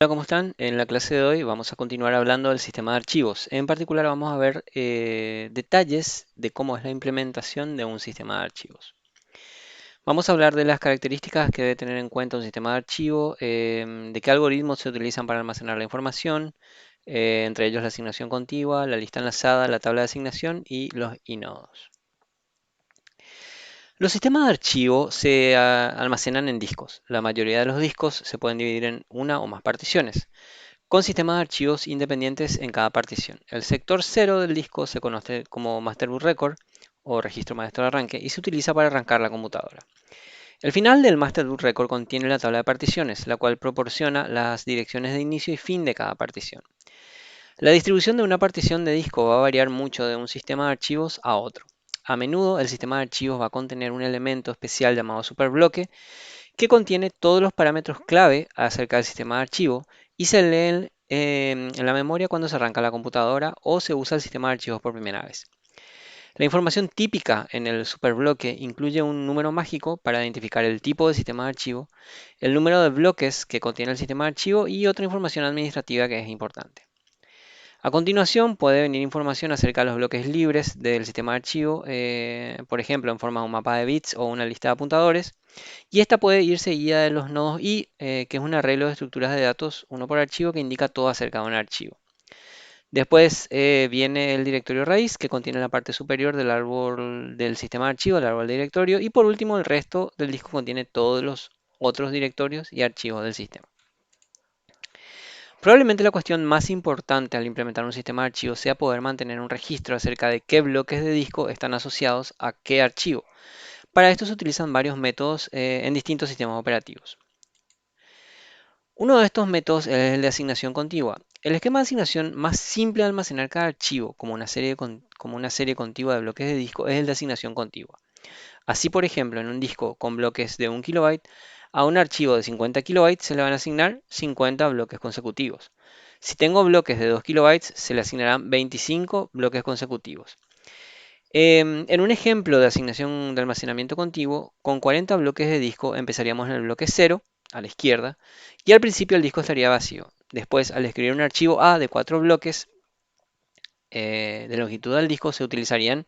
Hola, ¿cómo están? En la clase de hoy vamos a continuar hablando del sistema de archivos. En particular vamos a ver detalles de cómo es la implementación de un sistema de archivos. Vamos a hablar de las características que debe tener en cuenta un sistema de archivo, de qué algoritmos se utilizan para almacenar la información, entre ellos la asignación continua, la lista enlazada, la tabla de asignación y los inodos. Los sistemas de archivo se almacenan en discos. La mayoría de los discos se pueden dividir en una o más particiones, con sistemas de archivos independientes en cada partición. El sector cero del disco se conoce como Master Boot Record o registro maestro de arranque y se utiliza para arrancar la computadora. El final del Master Boot Record contiene la tabla de particiones, la cual proporciona las direcciones de inicio y fin de cada partición. La distribución de una partición de disco va a variar mucho de un sistema de archivos a otro. A menudo el sistema de archivos va a contener un elemento especial llamado superbloque que contiene todos los parámetros clave acerca del sistema de archivo y se lee en la memoria cuando se arranca la computadora o se usa el sistema de archivos por primera vez. La información típica en el superbloque incluye un número mágico para identificar el tipo de sistema de archivo, el número de bloques que contiene el sistema de archivo y otra información administrativa que es importante. A continuación puede venir información acerca de los bloques libres del sistema de archivo, por ejemplo en forma de un mapa de bits o una lista de apuntadores, y esta puede ir seguida de los nodos I, que es un arreglo de estructuras de datos, uno por archivo, que indica todo acerca de un archivo. Después viene el directorio raíz, que contiene la parte superior del árbol del sistema de archivo, el árbol de directorio, y por último el resto del disco contiene todos los otros directorios y archivos del sistema. Probablemente la cuestión más importante al implementar un sistema de archivos sea poder mantener un registro acerca de qué bloques de disco están asociados a qué archivo. Para esto se utilizan varios métodos en distintos sistemas operativos. Uno de estos métodos es el de asignación contigua. El esquema de asignación más simple de almacenar cada archivo como una serie contigua de bloques de disco es el de asignación contigua. Así, por ejemplo, en un disco con bloques de 1 kilobyte, a un archivo de 50 kilobytes se le van a asignar 50 bloques consecutivos. Si tengo bloques de 2 kilobytes, se le asignarán 25 bloques consecutivos. En un ejemplo de asignación de almacenamiento contiguo, con 40 bloques de disco empezaríamos en el bloque 0, a la izquierda, y al principio el disco estaría vacío. Después, al escribir un archivo A de 4 bloques de longitud al disco, se utilizarían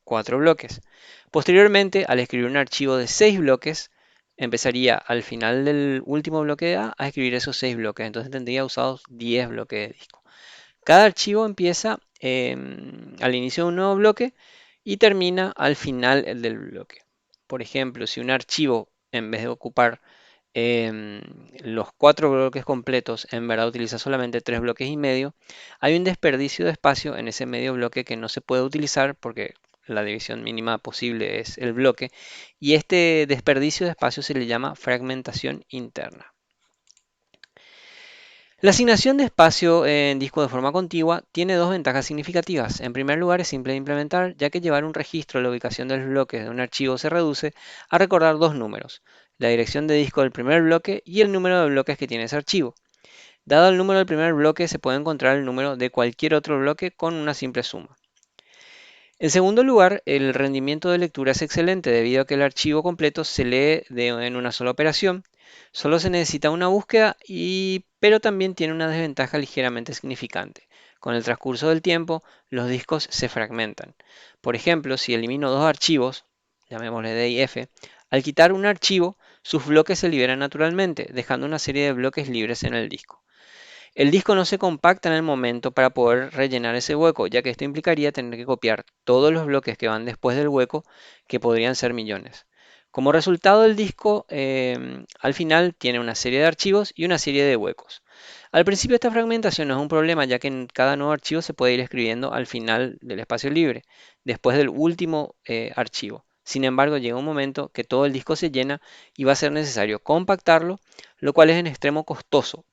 4 bloques. Posteriormente, al escribir un archivo de 6 bloques, empezaría al final del último bloque de A escribir esos 6 bloques. Entonces tendría usados 10 bloques de disco. Cada archivo empieza al inicio de un nuevo bloque y termina al final del bloque. Por ejemplo, si un archivo, en vez de ocupar los 4 bloques completos, en verdad utiliza solamente 3 bloques y medio, hay un desperdicio de espacio en ese medio bloque que no se puede utilizar porque la división mínima posible es el bloque, y este desperdicio de espacio se le llama fragmentación interna. La asignación de espacio en disco de forma contigua tiene dos ventajas significativas. En primer lugar, es simple de implementar, ya que llevar un registro de la ubicación de los bloques de un archivo se reduce a recordar dos números, la dirección de disco del primer bloque y el número de bloques que tiene ese archivo. Dado el número del primer bloque, se puede encontrar el número de cualquier otro bloque con una simple suma. En segundo lugar, el rendimiento de lectura es excelente debido a que el archivo completo se lee en una sola operación. Solo se necesita una búsqueda, pero también tiene una desventaja ligeramente significante. Con el transcurso del tiempo, los discos se fragmentan. Por ejemplo, si elimino dos archivos, llamémosle D y F, al quitar un archivo, sus bloques se liberan naturalmente, dejando una serie de bloques libres en el disco. El disco no se compacta en el momento para poder rellenar ese hueco, ya que esto implicaría tener que copiar todos los bloques que van después del hueco, que podrían ser millones. Como resultado, el disco al final tiene una serie de archivos y una serie de huecos. Al principio esta fragmentación no es un problema, ya que en cada nuevo archivo se puede ir escribiendo al final del espacio libre, después del último archivo. Sin embargo, llega un momento que todo el disco se llena y va a ser necesario compactarlo, lo cual es en extremo costoso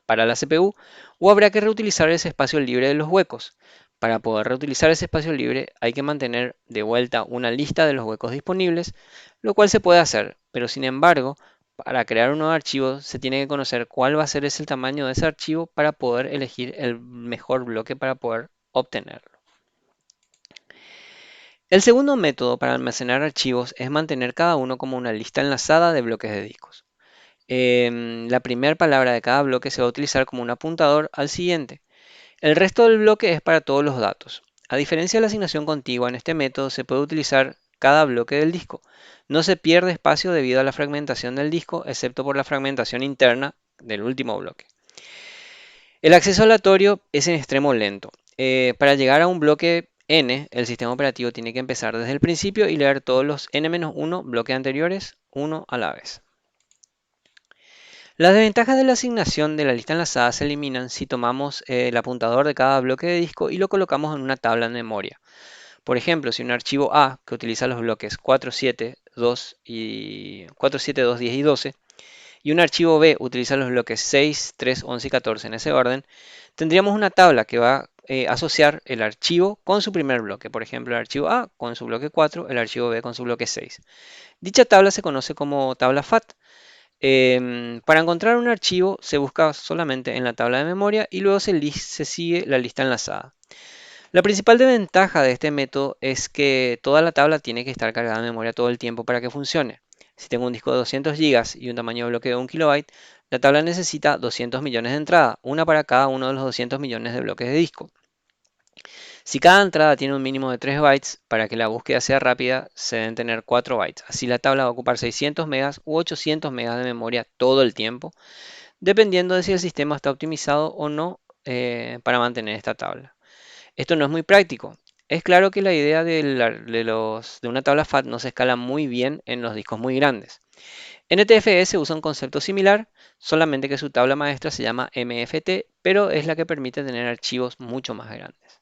para la CPU, o habrá que reutilizar ese espacio libre de los huecos. Para poder reutilizar ese espacio libre hay que mantener de vuelta una lista de los huecos disponibles, lo cual se puede hacer, pero sin embargo, para crear un nuevo archivo se tiene que conocer cuál va a ser ese el tamaño de ese archivo para poder elegir el mejor bloque para poder obtenerlo. El segundo método para almacenar archivos es mantener cada uno como una lista enlazada de bloques de discos. La primera palabra de cada bloque se va a utilizar como un apuntador al siguiente. El resto del bloque es para todos los datos. A diferencia de la asignación contigua, en este método se puede utilizar cada bloque del disco. No se pierde espacio debido a la fragmentación del disco, excepto por la fragmentación interna del último bloque. El acceso aleatorio es en extremo lento. Para llegar a un bloque n, el sistema operativo tiene que empezar desde el principio y leer todos los n-1 bloques anteriores, uno a la vez. Las desventajas de la asignación de la lista enlazada se eliminan si tomamos el apuntador de cada bloque de disco y lo colocamos en una tabla en memoria. Por ejemplo, si un archivo A, que utiliza los bloques 4, 7, 2 y 4, 7, 2, 10 y 12, y un archivo B utiliza los bloques 6, 3, 11 y 14 en ese orden, tendríamos una tabla que va a asociar el archivo con su primer bloque. Por ejemplo, el archivo A con su bloque 4, el archivo B con su bloque 6. Dicha tabla se conoce como tabla FAT. Para encontrar un archivo se busca solamente en la tabla de memoria y luego se sigue la lista enlazada. La principal desventaja de este método es que toda la tabla tiene que estar cargada en memoria todo el tiempo para que funcione. Si tengo un disco de 200 GB y un tamaño de bloque de 1 KB, la tabla necesita 200 millones de entradas, una para cada uno de los 200 millones de bloques de disco. Si cada entrada tiene un mínimo de 3 bytes, para que la búsqueda sea rápida, se deben tener 4 bytes. Así la tabla va a ocupar 600 megas u 800 megas de memoria todo el tiempo, dependiendo de si el sistema está optimizado o no para mantener esta tabla. Esto no es muy práctico. Es claro que la idea de una tabla FAT no se escala muy bien en los discos muy grandes. NTFS usa un concepto similar, solamente que su tabla maestra se llama MFT, pero es la que permite tener archivos mucho más grandes.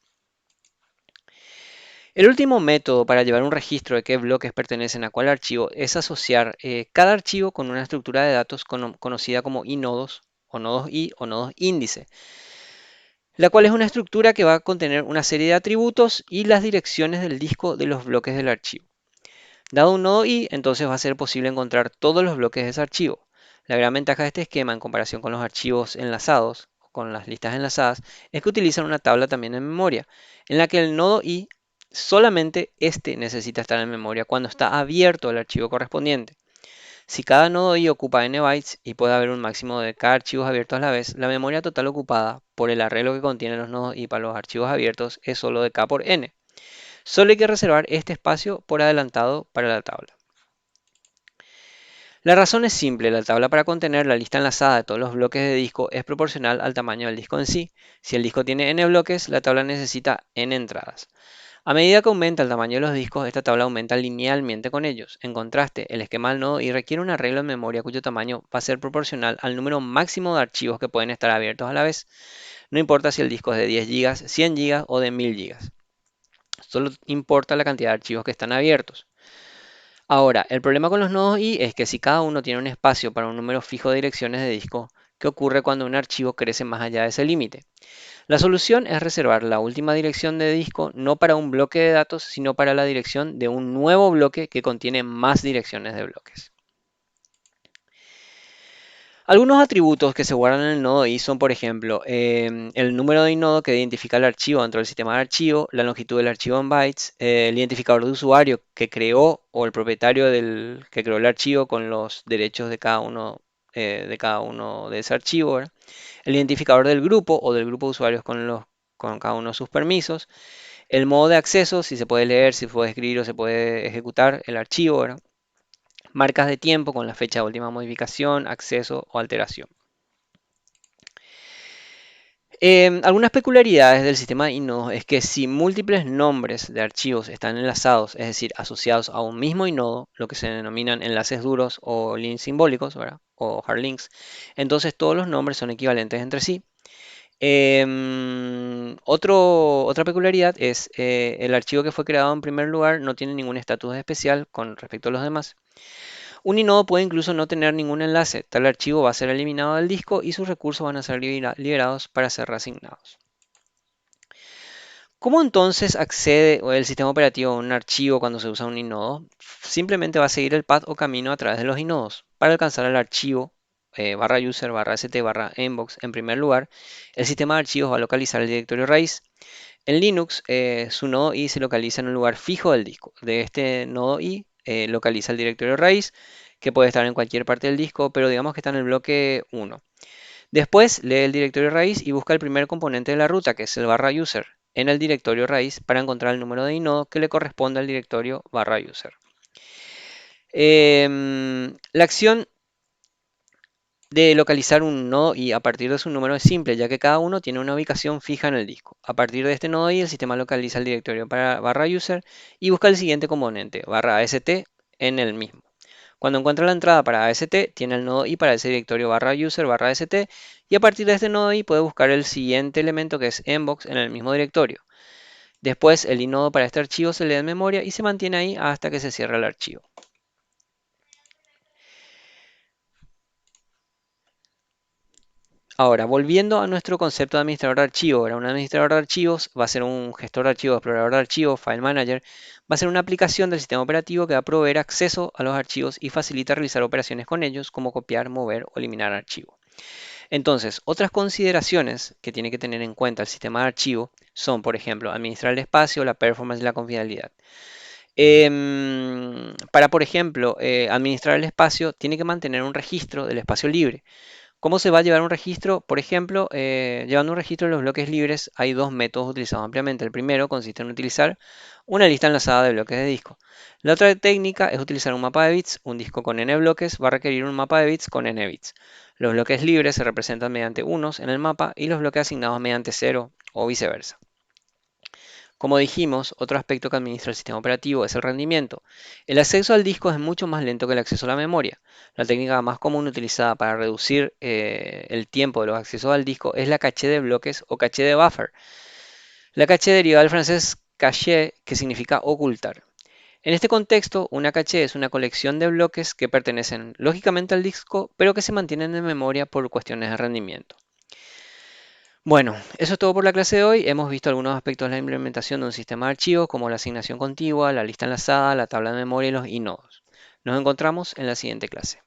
El último método para llevar un registro de qué bloques pertenecen a cuál archivo es asociar cada archivo con una estructura de datos conocida como inodos o nodos i o nodos índice, la cual es una estructura que va a contener una serie de atributos y las direcciones del disco de los bloques del archivo. Dado un nodo i, entonces va a ser posible encontrar todos los bloques de ese archivo. La gran ventaja de este esquema en comparación con los archivos enlazados, con las listas enlazadas, es que utilizan una tabla también en memoria, en la que el nodo i solamente este necesita estar en memoria cuando está abierto el archivo correspondiente. Si cada nodo i ocupa n bytes y puede haber un máximo de k archivos abiertos a la vez, la memoria total ocupada por el arreglo que contienen los nodos i para los archivos abiertos es solo de k por n. Solo hay que reservar este espacio por adelantado para la tabla. La razón es simple, la tabla para contener la lista enlazada de todos los bloques de disco es proporcional al tamaño del disco en sí. Si el disco tiene n bloques, la tabla necesita n entradas. A medida que aumenta el tamaño de los discos, esta tabla aumenta linealmente con ellos. En contraste, el esquema del nodo i requiere un arreglo en memoria cuyo tamaño va a ser proporcional al número máximo de archivos que pueden estar abiertos a la vez. No importa si el disco es de 10 GB, 100 GB o de 1000 GB. Solo importa la cantidad de archivos que están abiertos. Ahora, el problema con los nodos i es que si cada uno tiene un espacio para un número fijo de direcciones de disco, ¿qué ocurre cuando un archivo crece más allá de ese límite? La solución es reservar la última dirección de disco no para un bloque de datos, sino para la dirección de un nuevo bloque que contiene más direcciones de bloques. Algunos atributos que se guardan en el nodo i son, por ejemplo, el número de inodo que identifica el archivo dentro del sistema de archivo, la longitud del archivo en bytes, el identificador de usuario que creó o el propietario que creó el archivo con los derechos de cada uno de ese archivo, ¿verdad? El identificador del grupo o del grupo de usuarios con cada uno de sus permisos, el modo de acceso, si se puede leer, si se puede escribir o se puede ejecutar el archivo, ¿verdad? Marcas de tiempo con la fecha de última modificación, acceso o alteración. Algunas peculiaridades del sistema inodo es que si múltiples nombres de archivos están enlazados, es decir, asociados a un mismo inodo, lo que se denominan enlaces duros o links simbólicos, ¿verdad? O hard links, entonces todos los nombres son equivalentes entre sí. Otra peculiaridad es el archivo que fue creado en primer lugar no tiene ningún estatus especial con respecto a los demás. Un inodo puede incluso no tener ningún enlace, tal archivo va a ser eliminado del disco y sus recursos van a ser liberados para ser reasignados. ¿Cómo entonces accede el sistema operativo a un archivo cuando se usa un inodo? Simplemente va a seguir el path o camino a través de los inodos. Para alcanzar el archivo barra user barra st barra inbox en primer lugar, el sistema de archivos va a localizar el directorio raíz. En Linux, su nodo i se localiza en un lugar fijo del disco. De este nodo i localiza el directorio raíz, que puede estar en cualquier parte del disco, pero digamos que está en el bloque 1. Después lee el directorio raíz y busca el primer componente de la ruta, que es el barra user, en el directorio raíz para encontrar el número de inodo que le corresponde al directorio barra user. La acción de localizar un nodo i a partir de su número es simple, ya que cada uno tiene una ubicación fija en el disco. A partir de este nodo i, el sistema localiza el directorio para barra user y busca el siguiente componente, barra ast, en el mismo. Cuando encuentra la entrada para AST, tiene el nodo i para ese directorio barra user barra ast y a partir de este nodo i puede buscar el siguiente elemento que es mbox en el mismo directorio. Después el inodo para este archivo se lee en memoria y se mantiene ahí hasta que se cierra el archivo. Ahora, volviendo a nuestro concepto de administrador de archivos, ahora un administrador de archivos va a ser un gestor de archivos, explorador de archivos, file manager, va a ser una aplicación del sistema operativo que va a proveer acceso a los archivos y facilita realizar operaciones con ellos, como copiar, mover o eliminar archivos. Entonces, otras consideraciones que tiene que tener en cuenta el sistema de archivo son, por ejemplo, administrar el espacio, la performance y la confidencialidad. Para, por ejemplo, administrar el espacio, tiene que mantener un registro del espacio libre. ¿Cómo se va a llevar un registro? Por ejemplo, llevando un registro de los bloques libres, hay dos métodos utilizados ampliamente. El primero consiste en utilizar una lista enlazada de bloques de disco. La otra técnica es utilizar un mapa de bits. Un disco con n bloques va a requerir un mapa de bits con n bits. Los bloques libres se representan mediante unos en el mapa y los bloques asignados mediante cero o viceversa. Como dijimos, otro aspecto que administra el sistema operativo es el rendimiento. El acceso al disco es mucho más lento que el acceso a la memoria. La técnica más común utilizada para reducir el tiempo de los accesos al disco es la caché de bloques o caché de buffer. La caché deriva del francés caché, que significa ocultar. En este contexto, una caché es una colección de bloques que pertenecen lógicamente al disco, pero que se mantienen en memoria por cuestiones de rendimiento. Bueno, eso es todo por la clase de hoy. Hemos visto algunos aspectos de la implementación de un sistema de archivos, como la asignación contigua, la lista enlazada, la tabla de memoria y los inodos. Nos encontramos en la siguiente clase.